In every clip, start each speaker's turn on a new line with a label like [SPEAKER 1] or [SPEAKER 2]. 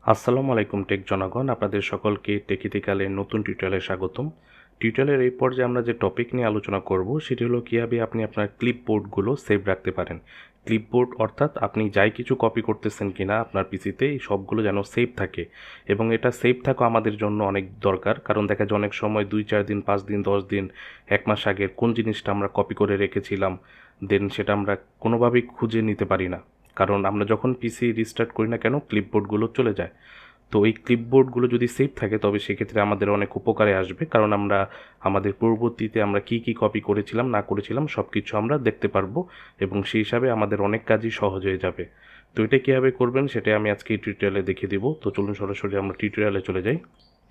[SPEAKER 1] আসসালামু আলাইকুম টেক জনগণ, আপনাদের সকলকে টেকিটিক্যালের নতুন টিউটোরিয়ালে স্বাগতম। টিউটোরিয়ালের এই পর্যায়ে আমরা যে টপিক নিয়ে আলোচনা করব সেটি হলো কীভাবে আপনি আপনার ক্লিপবোর্ডগুলো সেভ রাখতে পারেন। ক্লিপবোর্ড অর্থাৎ আপনি যাই কিছু কপি করতেছেন কিনা আপনার পিসিতে এই সবগুলো যেন সেভ থাকে, এবং এটা সেভ থাকা আমাদের জন্য অনেক দরকার। কারণ দেখা যায় অনেক সময় 2-4 দিন, 5 দিন, 10 দিন, 1 মাস আগের কোন জিনিসটা আমরা কপি করে রেখেছিলাম, দেন সেটা আমরা কোনোভাবেই খুঁজে নিতে পারি না। কারণ আমরা যখন পিসি রিস্টার্ট করি না কেন ক্লিপবোর্ডগুলো চলে যায়। তো এই ক্লিপবোর্ডগুলো যদি সেভ থাকে তবে সেক্ষেত্রে আমাদের অনেক উপকারে আসবে, কারণ আমরা আমাদের পূর্ববর্তীতে আমরা কী কপি করেছিলাম না করেছিলাম সব কিছু আমরা দেখতে পারবো, এবং সেই হিসাবে আমাদের অনেক কাজই সহজ হয়ে যাবে। তো এটা কীভাবে করবেন সেটা আমি আজকে এই টিউটোরিয়ালে দেখিয়ে দিব। তো চলুন সরাসরি আমরা টিউটোরিয়ালে চলে যাই।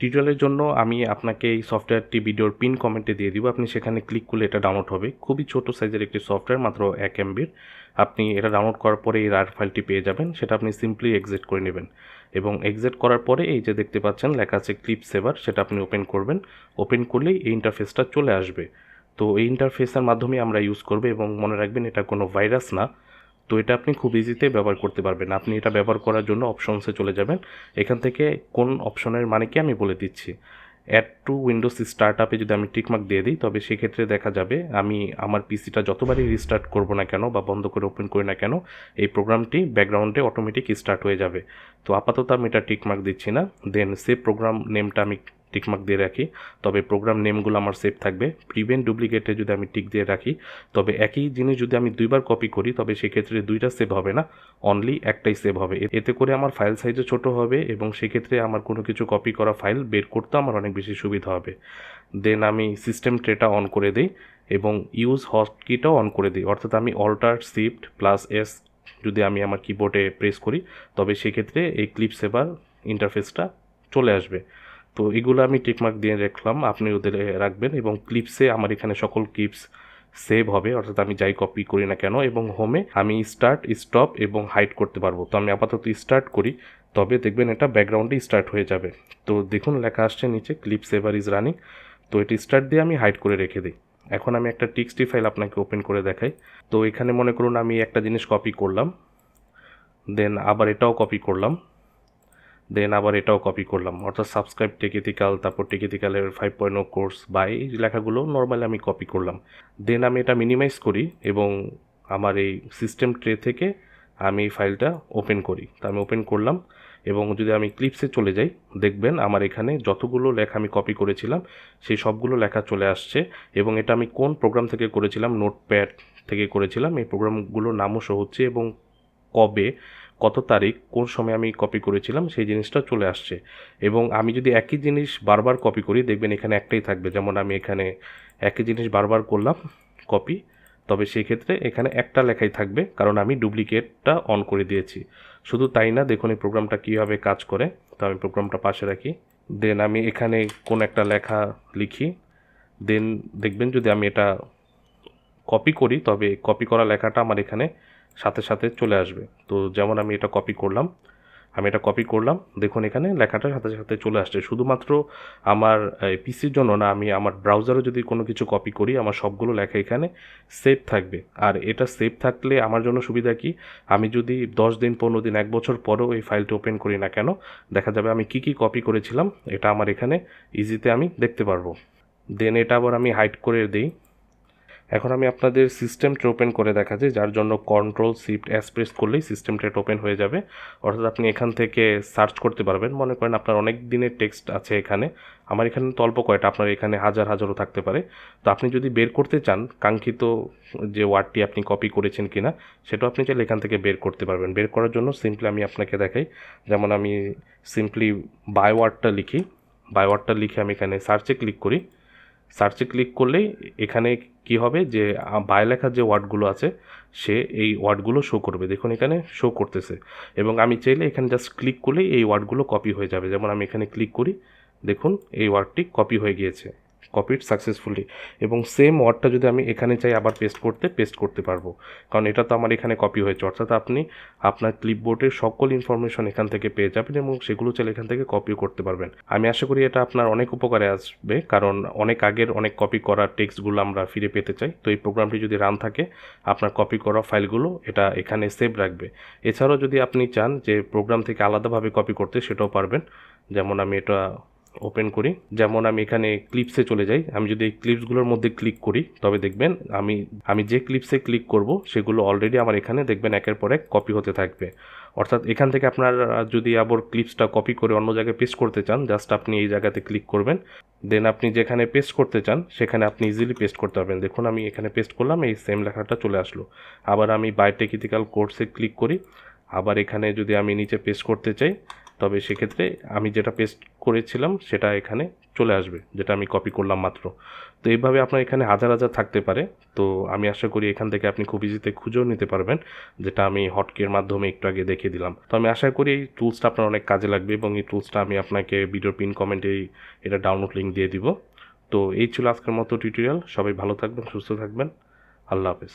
[SPEAKER 1] টিউটোরিয়ালের জন্য আমি আপনাকে এই সফটওয়্যারটি ভিডিওর পিন কমেন্টে দিয়ে দিব, আপনি সেখানে ক্লিক করলে এটা ডাউনলোড হবে। খুবই ছোট সাইজের একটি সফটওয়্যার, মাত্র 1 MBর। আপনি এটা ডাউনলোড করার পরে এই রার ফাইলটি পেয়ে যাবেন, সেটা আপনি সিম্পলি এক্সিট করে নেবেন, এবং এক্সিট করার পরে এই যে দেখতে পাচ্ছেন লেখা আছে ক্লিপসেভার, সেটা আপনি ওপেন করবেন। ওপেন করলেই এই ইন্টারফেসটা চলে আসবে। তো এই ইন্টারফেসের মাধ্যমে আমরা ইউজ করবো, এবং মনে রাখবেন এটা কোনো ভাইরাস না। তো এটা আপনি খুব ইজিতে ব্যবহার করতে পারবেন। আপনি এটা ব্যবহার করার জন্য অপশনসে চলে যাবেন। এখান থেকে কোন অপশনের মানে কি আমি বলে দিচ্ছি। অ্যাড টু উইন্ডোজ স্টার্ট আপে যদি আমি টিকমার্ক দিয়ে দিই তবে সেক্ষেত্রে দেখা যাবে আমি আমার পিসিটা যতবারই রিস্টার্ট করব না কেন বা বন্ধ করে ওপেন করি না কেন এই প্রোগ্রামটি ব্যাকগ্রাউন্ডে অটোমেটিক স্টার্ট হয়ে যাবে। তো আপাতত আমি এটা টিকমার্ক দিচ্ছি না। দেন সেভ প্রোগ্রাম নেমটা আমি টিকমার্ক দিয়ে রাখি, তবে প্রোগ্রাম নেমগুলো আমার সেভ থাকবে। প্রিভেন্ট ডুপ্লিকেটে যদি আমি টিক দিয়ে রাখি তবে একই জিনিস যদি আমি দুইবার কপি করি তবে সেক্ষেত্রে দুইটা সেভ হবে না, অনলি একটাই সেভ হবে। এতে করে আমার ফাইল সাইজও ছোট হবে, এবং সেক্ষেত্রে আমার কোনো কিছু কপি করা ফাইল বের করতে আমার অনেক বেশি সুবিধা হবে। দেন আমি সিস্টেম ট্রেটা অন করে দিই এবং ইউজ হটকিটাও অন করে দিই, অর্থাৎ আমি অল্টার শিফট প্লাস এস যদি আমি আমার কিবোর্ডে প্রেস করি তবে সেক্ষেত্রে এই ক্লিপসেভার ইন্টারফেসটা চলে আসবে। তো এগুলো আমি টিকমার্ক দিয়ে রাখলাম, আপনি ওদের রাখবেন, এবং ক্লিপসে আমার এখানে সকল ক্লিপস সেভ হবে, অর্থাৎ আমি যাই কপি করি না কেন। এবং হোমে আমি স্টার্ট, স্টপ এবং হাইড করতে পারবো। তো আমি আপাতত স্টার্ট করি, তবে দেখবেন এটা ব্যাকগ্রাউন্ডে স্টার্ট হয়ে যাবে। তো দেখুন লেখা আসছে নিচে ক্লিপসেভার ইজ রানিং। তো এটি স্টার্ট দিয়ে আমি হাইড করে রেখে দিই। এখন আমি একটা টিএক্সটি ফাইল আপনাকে ওপেন করে দেখাই। তো এখানে মনে করুন আমি একটা জিনিস কপি করলাম, দেন আবার এটাও কপি করলাম, দেন আবার এটাও কপি করলাম, অর্থাৎ সাবস্ক্রাইব টেকিটিক্যাল, তারপর টেকিটিক্যালের 5.0 কোর্স বা এই লেখাগুলো নর্মালি আমি কপি করলাম। দেন আমি এটা মিনিমাইজ করি এবং আমার এই সিস্টেম ট্রে থেকে আমি এই ফাইলটা ওপেন করি। তো আমি ওপেন করলাম, এবং যদি আমি ক্লিপসে চলে যাই দেখবেন আমার এখানে যতগুলো লেখা আমি কপি করেছিলাম সেই সবগুলো লেখা চলে আসছে, এবং এটা আমি কোন প্রোগ্রাম থেকে করেছিলাম, নোটপ্যাড থেকে করেছিলাম। এই প্রোগ্রামগুলোর নামও শো হচ্ছে, এবং কবে, কত তারিখ, কোন সময় আমি কপি করেছিলাম সেই জিনিসটা চলে আসছে। এবং আমি যদি একই জিনিস বারবার কপি করি দেখবেন এখানে একটাই থাকবে, যেমন আমি এখানে একই জিনিস বারবার করলাম কপি, তবে সেই ক্ষেত্রে এখানে একটা লেখাই থাকবে, কারণ আমি ডুপ্লিকেটটা অন করে দিয়েছি। শুধু তাই না, দেখুন এই প্রোগ্রামটা কীভাবে কাজ করে। তো আমি প্রোগ্রামটা পাশে রাখি, দেন আমি এখানে কোন একটা লেখা লিখি, দেন দেখবেন যদি আমি এটা কপি করি তবে কপি করা লেখাটা আমার এখানে সাথে সাথে চলে আসবে। তো যেমন আমি এটা কপি করলাম, দেখুন এখানে লেখাটা সাথে সাথে চলে আসছে। শুধুমাত্র আমার পিসির জন্য না, আমি আমার ব্রাউজারও যদি কোনো কিছু কপি করি আমার সবগুলো লেখা এখানে সেভ থাকবে। আর এটা সেভ থাকলে আমার জন্য সুবিধা কি, আমি যদি 10 দিন, 15 দিন, 1 বছর পরেও এই ফাইলটা ওপেন করি না কেন দেখা যাবে আমি কী কপি করেছিলাম এটা আমার এখানে ইজিতে আমি দেখতে পারবো। দেন এটা আবার আমি হাইড করে দিই। এখন আমি আপনাদের সিস্টেম ট্রে ওপেন করে দেখাচ্ছি, যার জন্য কন্ট্রোল শিফট এস প্রেস করলেই সিস্টেম ট্রে ওপেন হয়ে যাবে। অর্থাৎ আপনি এখান থেকে সার্চ করতে পারবেন। মনে করেন আপনার অনেক দিনের টেক্সট আছে এখানে, আমার এখানে তো অল্প কয়টা, আপনার এখানে হাজার হাজারও থাকতে পারে। তো আপনি যদি বের করতে চান কাঙ্ক্ষিত যে ওয়ার্ডটি আপনি কপি করেছেন কিনা সেটাও আপনি চাইলে এখান থেকে বের করতে পারবেন। বের করার জন্য সিম্পলি আমি আপনাকে দেখাই, যেমন আমি সিম্পলি বাই ওয়ার্ডটা লিখে আমি এখানে সার্চে ক্লিক করি। সার্চে ক্লিক করলেই এখানে কি হবে যে বাই লেখার যে ওয়ার্ডগুলো আছে সে এই ওয়ার্ডগুলো শো করবে। দেখুন এখানে শো করতেছে, এবং আমি চাইলে এখানে জাস্ট ক্লিক করলেই এই ওয়ার্ডগুলো কপি হয়ে যাবে। যেমন আমি এখানে ক্লিক করি, দেখুন এই ওয়ার্ডটি কপি হয়ে গিয়েছে। Copied successfully. এবং সেম ওয়ার্ডটা যদি আমি এখানে চাই আবার পেস্ট করতে পারবো, কারণ এটা তো আমার এখানে কপি হয়েছে। অর্থাৎ আপনি আপনার ক্লিপবোর্ডের সকল ইনফরমেশন এখান থেকে পেয়ে যাবেন এবং সেগুলো চাইলে এখান থেকে কপিও করতে পারবেন। আমি আশা করি এটা আপনার অনেক উপকারে আসবে, কারণ অনেক আগের অনেক কপি করা টেক্সটগুলো আমরা ফিরে পেতে চাই। তো এই প্রোগ্রামটি যদি রান থাকে, আপনার কপি করা ফাইলগুলো এটা এখানে সেভ রাখবে। এছাড়াও যদি আপনি চান যে প্রোগ্রাম থেকে আলাদাভাবে কপি করতে, সেটাও পারবেন। যেমন আমি এটা ওপেন করি, যেমন আমি এখানে ক্লিপসে চলে যাই। আমি যদি এই ক্লিপসগুলোর মধ্যে ক্লিক করি, তবে দেখবেন আমি যে ক্লিপসে ক্লিক করব সেগুলো অলরেডি আমার এখানে দেখবেন একের পর এক কপি হতে থাকবে। অর্থাৎ এখান থেকে আপনার যদি আবার ক্লিপসটা কপি করে অন্য জায়গায় পেস্ট করতে চান, জাস্ট আপনি এই জায়গাতে ক্লিক করবেন, দেন আপনি যেখানে পেস্ট করতে চান সেখানে আপনি ইজিলি পেস্ট করতে পারবেন। দেখুন আমি এখানে পেস্ট করলাম, এই সেম লেখাটা চলে আসলো। আবার আমি বায়োটেকনিক্যাল কোর্সে ক্লিক করি, আবার এখানে যদি আমি নিচে পেস্ট করতে চাই, তবে সেক্ষেত্রে আমি যেটা পেস্ট করেছিলাম সেটা এখানে চলে আসবে, যেটা আমি কপি করলাম মাত্র। তো এইভাবে আপনার এখানে হাজার হাজার থাকতে পারে। তো আমি আশা করি এখান থেকে আপনি খুব ইজিতে খুঁজেও নিতে পারবেন, যেটা আমি হটকির মাধ্যমে একটু আগে দেখিয়ে দিলাম। তো আমি আশা করি এই টুলসটা আপনার অনেক কাজে লাগবে, এবং এই টুলসটা আমি আপনাকে ভিডিওর পিন কমেন্টে এটা ডাউনলোড লিঙ্ক দিয়ে দিব। তো এই ছিল আজকের মতো টিউটোরিয়াল। সবাই ভালো থাকবেন, সুস্থ থাকবেন। আল্লাহ হাফেজ।